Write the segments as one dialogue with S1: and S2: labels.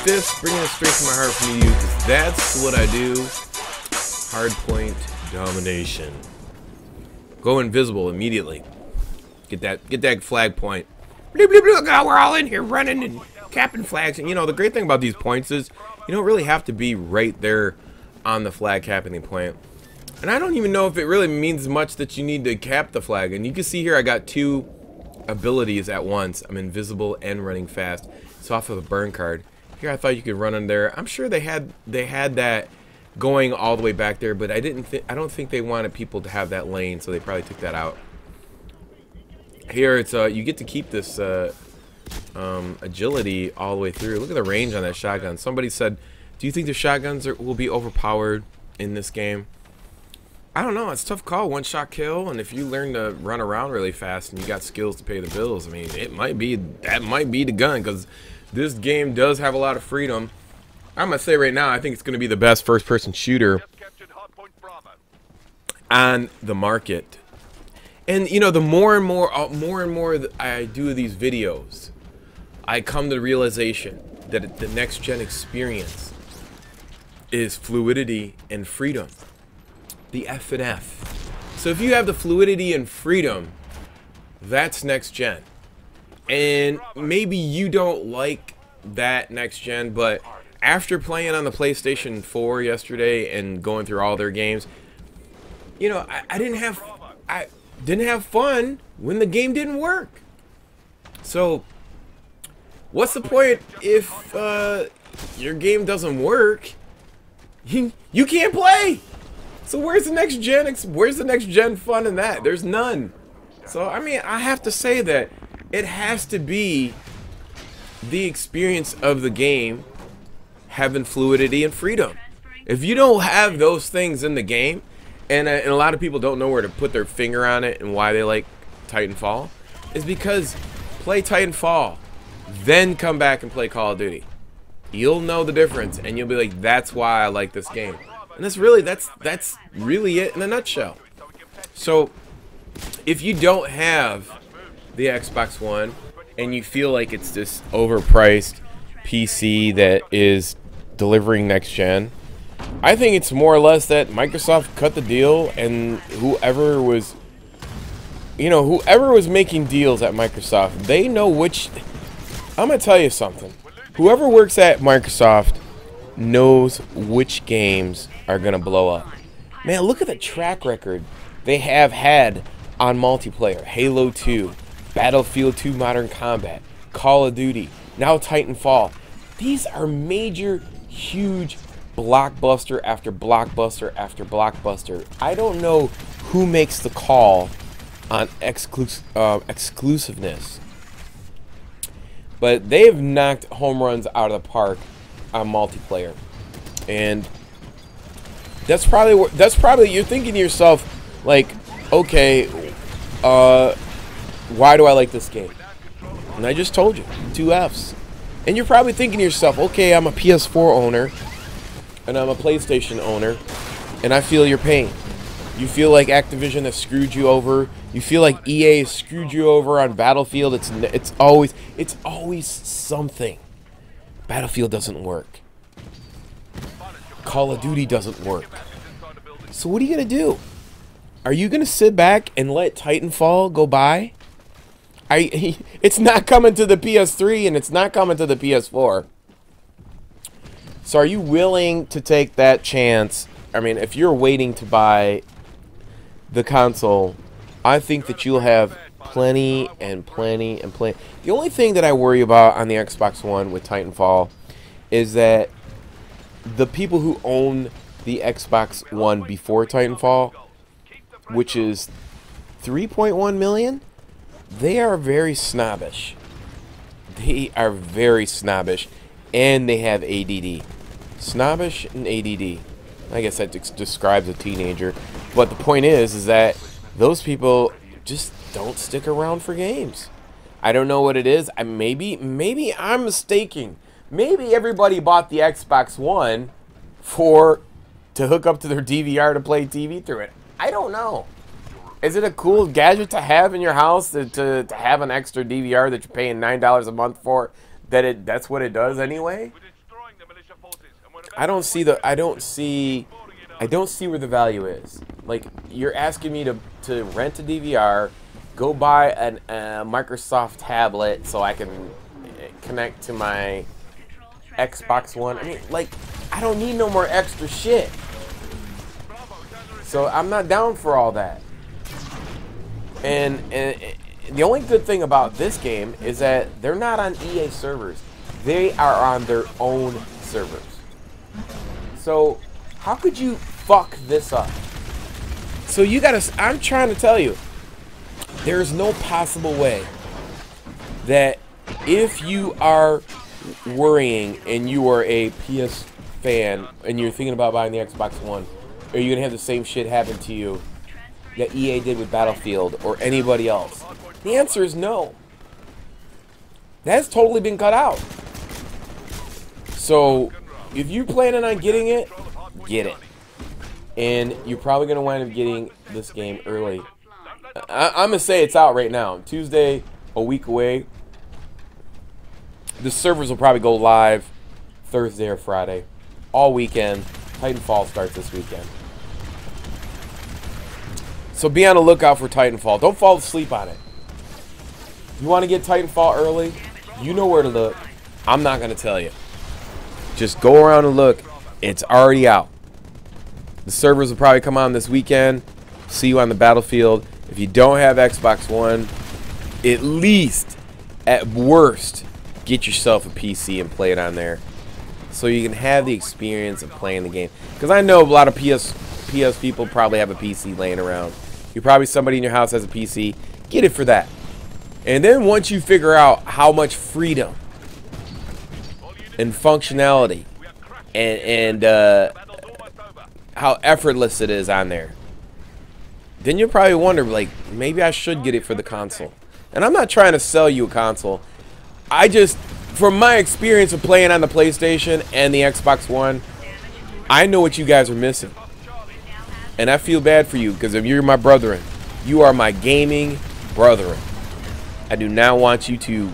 S1: fist, bringing it straight from my heart from you, because that's what I do. Hardpoint domination. Go invisible immediately. Get that flag point. Bloop, bloop, bloop. Oh, we're all in here running and capping flags. And you know, the great thing about these points is you don't really have to be right there on the flag capping point. And I don't even know if it really means much that you need to cap the flag. And you can see here I got two abilities at once. I'm invisible and running fast. It's off of a burn card. Here I thought you could run in there. I'm sure they had that going all the way back there, but I don't think they wanted people to have that lane, so they probably took that out. Here it's you get to keep this agility all the way through. Look at the range on that shotgun. Somebody said, do you think the shotguns will be overpowered in this game? I don't know. It's a tough call. One shot kill, and if you learn to run around really fast and you got skills to pay the bills, I mean, that might be the gun, because this game does have a lot of freedom. I'm gonna say right now, I think it's gonna be the best first-person shooter on the market. And you know, the more and more I do these videos, I come to the realization that the next-gen experience is fluidity and freedom. The F and F. So if you have the fluidity and freedom, that's next gen. And maybe you don't like that next gen, but after playing on the PlayStation 4 yesterday and going through all their games, you know, I didn't have fun when the game didn't work. So what's the point if your game doesn't work? You can't play. So where's the next gen fun in that? There's none. So I mean, I have to say that it has to be the experience of the game having fluidity and freedom. If you don't have those things in the game, and a lot of people don't know where to put their finger on it and why they like Titanfall, is because play Titanfall, then come back and play Call of Duty. You'll know the difference, and you'll be like, that's why I like this game. And that's really it in a nutshell. So if you don't have the Xbox One and you feel like it's this overpriced PC that is delivering next gen, I think it's more or less that Microsoft cut the deal, and whoever was making deals at Microsoft, they know which. I'm gonna tell you something. Whoever works at Microsoft knows which games are gonna blow up. Man, look at the track record they have had on multiplayer. Halo 2, Battlefield 2 Modern Combat, Call of Duty, now Titanfall. These are major, huge blockbuster after blockbuster after blockbuster. I don't know who makes the call on exclusiveness, but they've knocked home runs out of the park on multiplayer. And that's probably you're thinking to yourself, like, okay, why do I like this game? And I just told you, 2 Fs. And you're probably thinking to yourself, okay, I'm a PS4 owner and I'm a PlayStation owner, and I feel your pain. You feel like Activision has screwed you over. You feel like EA has screwed you over on Battlefield. It's always something. Battlefield doesn't work. Call of Duty doesn't work. So what are you gonna do? Are you gonna sit back and let Titanfall go by? It's not coming to the PS3 and it's not coming to the PS4. So are you willing to take that chance? I mean, if you're waiting to buy the console, I think that you'll have plenty and plenty and plenty. The only thing that I worry about on the Xbox One with Titanfall is that the people who own the Xbox One before Titanfall, which is 3.1 million, they are very snobbish. They are very snobbish, and they have ADD. Snobbish and ADD. I guess that describes a teenager. But the point is that those people just don't stick around for games. I don't know what it is. Maybe I'm mistaken. Maybe everybody bought the Xbox One to hook up to their DVR to play TV through it. I don't know. Is it a cool gadget to have in your house to have an extra DVR that you're paying $9 a month for? That's what it does anyway? I don't see where the value is. Like, you're asking me to rent a DVR, go buy a Microsoft tablet so I can connect to my Xbox One. I mean, like, I don't need no more extra shit. So I'm not down for all that. And the only good thing about this game is that they're not on EA servers. They are on their own servers. So how could you fuck this up? So you gotta, I'm trying to tell you, there's no possible way that if you are worrying and you are a PS fan and you're thinking about buying the Xbox One, are you gonna have the same shit happen to you that EA did with Battlefield or anybody else? The answer is no. That's totally been cut out. So if you're planning on getting it, get it. And you're probably gonna wind up getting this game early. I'm gonna say it's out right now. Tuesday, a week away. The servers will probably go live Thursday or Friday. All weekend. Titanfall starts this weekend. So be on the lookout for Titanfall. Don't fall asleep on it. You want to get Titanfall early? You know where to look. I'm not going to tell you. Just go around and look. It's already out. The servers will probably come on this weekend. See you on the battlefield. If you don't have Xbox One, at least, at worst, get yourself a PC and play it on there. So you can have the experience of playing the game. Because I know a lot of PS people probably have a PC laying around. You probably somebody in your house has a PC. Get it for that. And then once you figure out how much freedom and functionality and how effortless it is on there, then you'll probably wonder, like, maybe I should get it for the console. And I'm not trying to sell you a console. I just, from my experience of playing on the PlayStation and the Xbox One, I know what you guys are missing. And I feel bad for you, because if you're my brethren, you are my gaming brethren. I do not want you to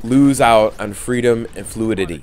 S1: lose out on freedom and fluidity.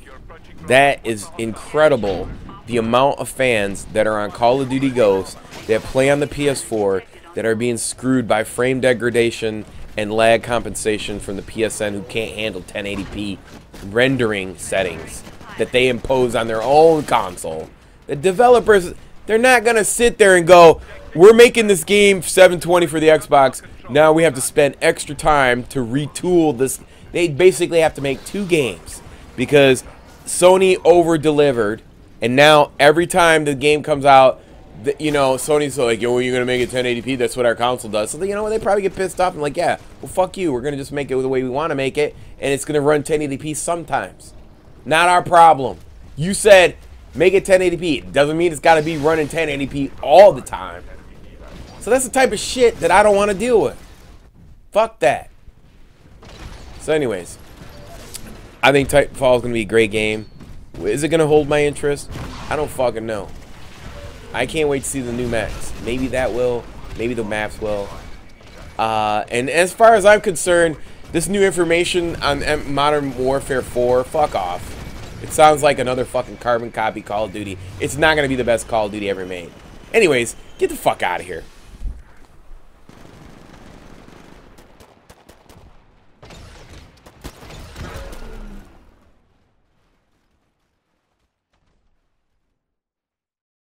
S1: That is incredible, the amount of fans that are on Call of Duty Ghosts that play on the PS4 that are being screwed by frame degradation and lag compensation from the PSN, who can't handle 1080p rendering settings that they impose on their own console. The developers, they're not going to sit there and go, we're making this game 720 for the Xbox, now we have to spend extra time to retool this. They basically have to make 2 games because Sony over-delivered, and now every time the game comes out, you know, Sony's like, yo, you're going to make it 1080p, that's what our console does. So, you know, they probably get pissed off and like, yeah, well, fuck you, we're going to just make it the way we want to make it, and it's going to run 1080p sometimes. Not our problem. You said, make it 1080p. It doesn't mean it's got to be running 1080p all the time. So that's the type of shit that I don't want to deal with. Fuck that. So anyways, I think Titanfall is going to be a great game. Is it going to hold my interest? I don't fucking know. I can't wait to see the new maps. Maybe that will. Maybe the maps will. And as far as I'm concerned, this new information on Modern Warfare 4, fuck off. It sounds like another fucking carbon copy Call of Duty. It's not going to be the best Call of Duty ever made. Anyways, get the fuck out of here.